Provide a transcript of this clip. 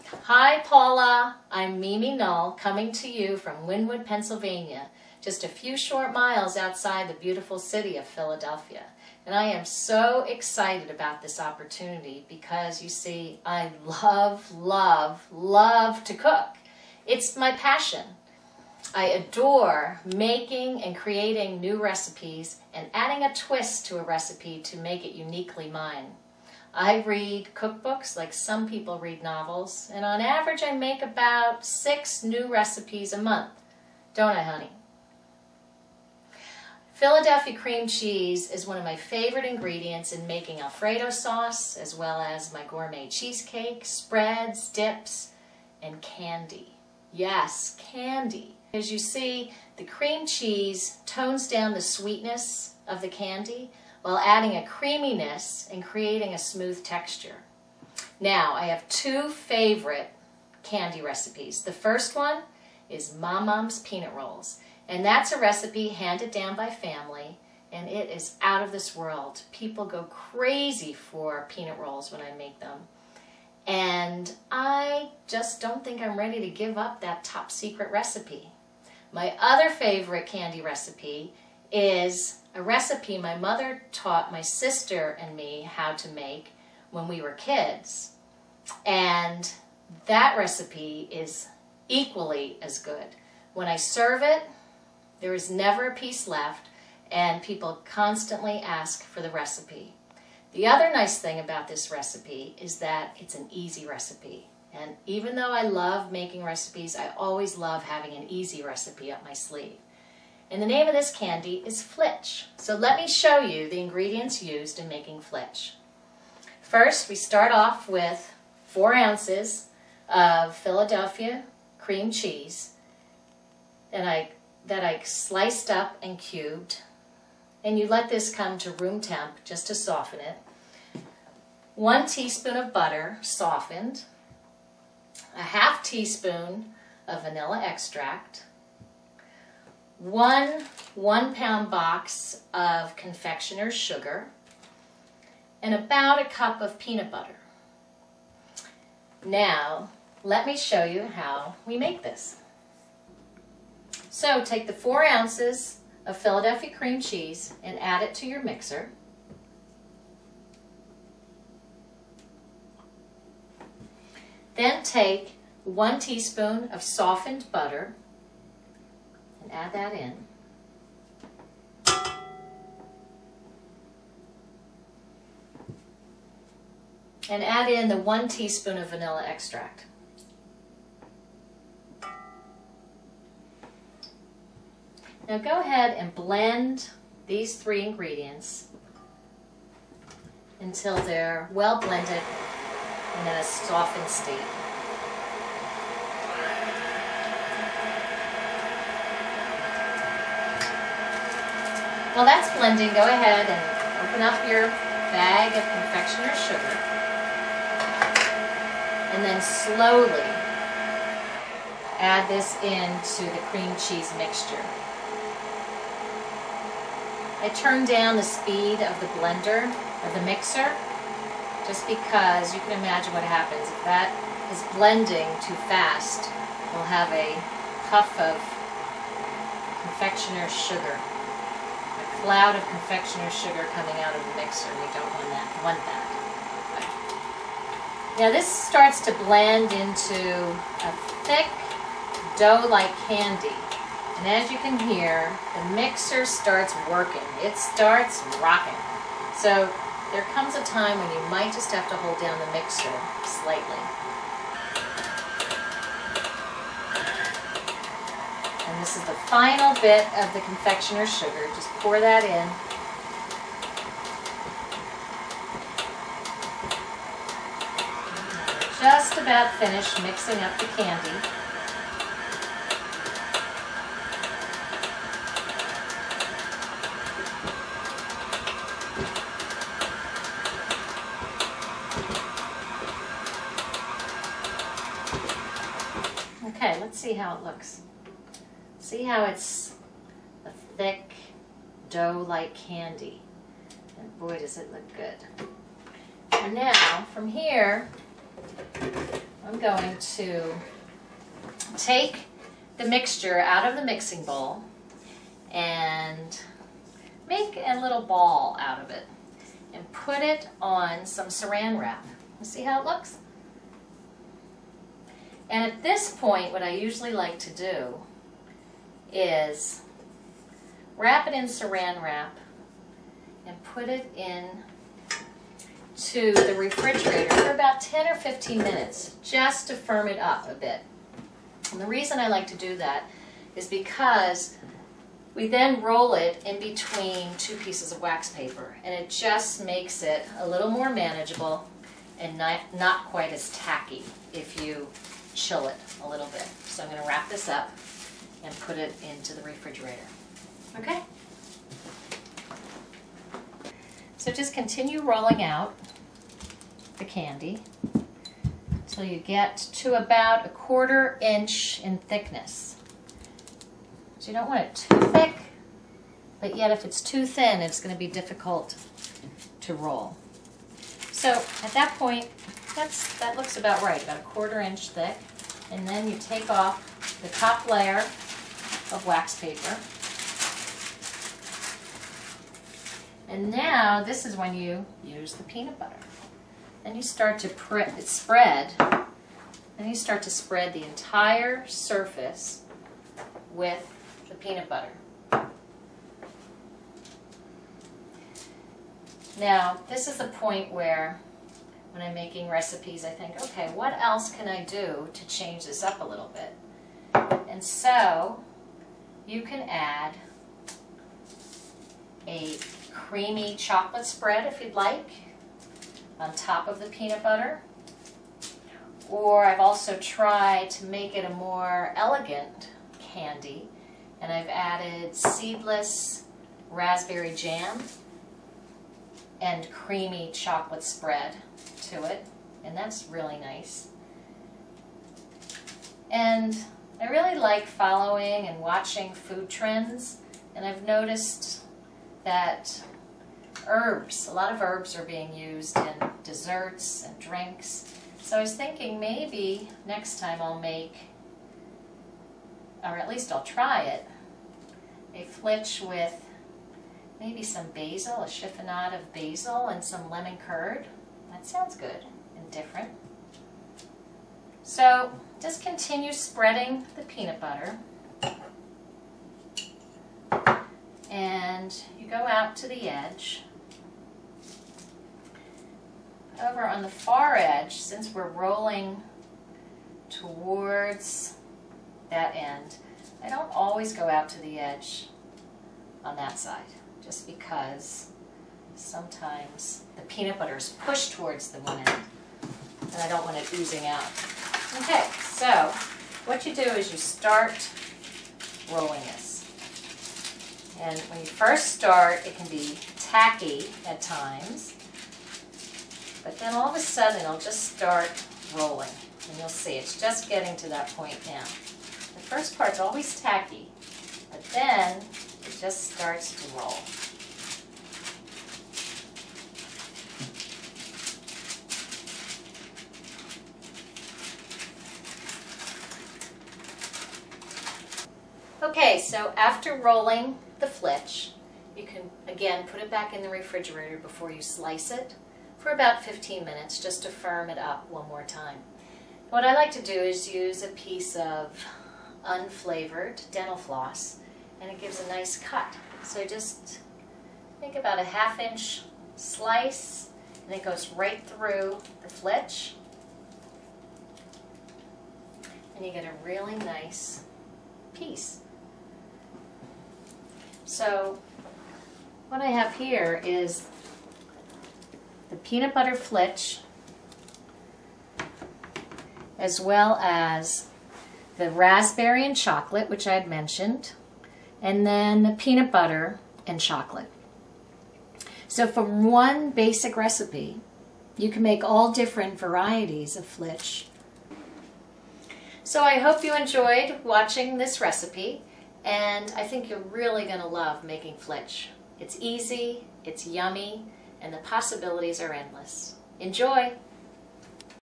Hi Paula, I'm Mimi Null coming to you from Wynwood, Pennsylvania, just a few short miles outside the beautiful city of Philadelphia. And I am so excited about this opportunity because you see, I love to cook. It's my passion. I adore making and creating new recipes and adding a twist to a recipe to make it uniquely mine. I read cookbooks like some people read novels, and on average I make about 6 new recipes a month. Don't I, honey? Philadelphia cream cheese is one of my favorite ingredients in making Alfredo sauce, as well as my gourmet cheesecake, spreads, dips, and candy. Yes, candy. As you see, the cream cheese tones down the sweetness of the candy while adding a creaminess and creating a smooth texture. Now, I have 2 favorite candy recipes. The first one is Mom's peanut rolls, and that's a recipe handed down by family, and it is out of this world. People go crazy for peanut rolls when I make them, and I just don't think I'm ready to give up that top secret recipe. My other favorite candy recipe is a recipe my mother taught my sister and me how to make when we were kids. And that recipe is equally as good. When I serve it, there is never a piece left, and people constantly ask for the recipe. The other nice thing about this recipe is that it's an easy recipe. And even though I love making recipes, I always love having an easy recipe up my sleeve. And the name of this candy is Flitch. So let me show you the ingredients used in making Flitch. First, we start off with 4 ounces of Philadelphia cream cheese that I sliced up and cubed. And you let this come to room temp just to soften it. 1 teaspoon of butter, softened. A ½ teaspoon of vanilla extract. 1 1-pound box of confectioner's sugar, and about a cup of peanut butter. Now, let me show you how we make this. So, take the 4 ounces of Philadelphia cream cheese and add it to your mixer. Then take 1 teaspoon of softened butter and add that in. And add in the 1 teaspoon of vanilla extract. Now go ahead and blend these 3 ingredients until they're well blended and in a softened state. While that's blending, go ahead and open up your bag of confectioner's sugar and then slowly add this into the cream cheese mixture. I turn down the speed of the blender, or the mixer, just because you can imagine what happens. If that is blending too fast, we'll have a puff of confectioner's sugar. Cloud of confectioner's sugar coming out of the mixer. We don't want that. Okay. Now this starts to blend into a thick dough-like candy. And as you can hear, the mixer starts working. It starts rocking. So there comes a time when you might just have to hold down the mixer slightly. And this is the final bit of the confectioner's sugar. Just pour that in. Just about finished mixing up the candy. Okay, let's see how it looks. See how it's a thick dough-like candy. And boy, does it look good. And now, from here, I'm I'm going to take the mixture out of the mixing bowl and make a little ball out of it and put it on some saran wrap. You see how it looks? And at this point, what I usually like to do is wrap it in saran wrap and put it in to the refrigerator for about 10 or 15 minutes just to firm it up a bit. And the reason I like to do that is because we then roll it in between two pieces of wax paper, and it just makes it a little more manageable and not quite as tacky if you chill it a little bit. So I'm going to wrap this up and put it into the refrigerator. Okay? So just continue rolling out the candy until you get to about 1/4 inch in thickness. So you don't want it too thick, but yet if it's too thin, it's going to be difficult to roll. So at that point, that looks about right, about 1/4 inch thick. And then you take off the top layer of wax paper. And now this is when you use the peanut butter. And you start to spread, and you start to spread the entire surface with the peanut butter. Now, this is the point where, when I'm making recipes, I think, okay, what else can I do to change this up a little bit? And so, you can add a creamy chocolate spread if you'd like on top of the peanut butter. Or I've also tried to make it a more elegant candy, and I've added seedless raspberry jam and creamy chocolate spread to it, and that's really nice. And I really like following and watching food trends, and I've noticed that herbs, a lot of herbs are being used in desserts and drinks. So I was thinking maybe next time I'll make, or at least I'll try it, a Flitch with maybe some basil, a chiffonade of basil and some lemon curd. That sounds good and different. So just continue spreading the peanut butter. And you go out to the edge. Over on the far edge, since we're rolling towards that end, I don't always go out to the edge on that side, just because sometimes the peanut butter is pushed towards the one end, and I don't want it oozing out. Okay, so what you do is you start rolling this. And when you first start, it can be tacky at times, but then all of a sudden it'll just start rolling. And you'll see it's just getting to that point now. The first part's always tacky, but then it just starts to roll. Okay, so after rolling the Flitch, you can again put it back in the refrigerator before you slice it for about 15 minutes just to firm it up one more time. What I like to do is use a piece of unflavored dental floss, and it gives a nice cut. So just think about a 1/2 inch slice, and it goes right through the Flitch, and you get a really nice piece. So what I have here is the peanut butter Flitch, as well as the raspberry and chocolate, which I had mentioned, and then the peanut butter and chocolate. So from one basic recipe, you can make all different varieties of Flitch. So I hope you enjoyed watching this recipe, and I think you're really going to love making Flitch. It's easy, it's yummy, and the possibilities are endless. Enjoy!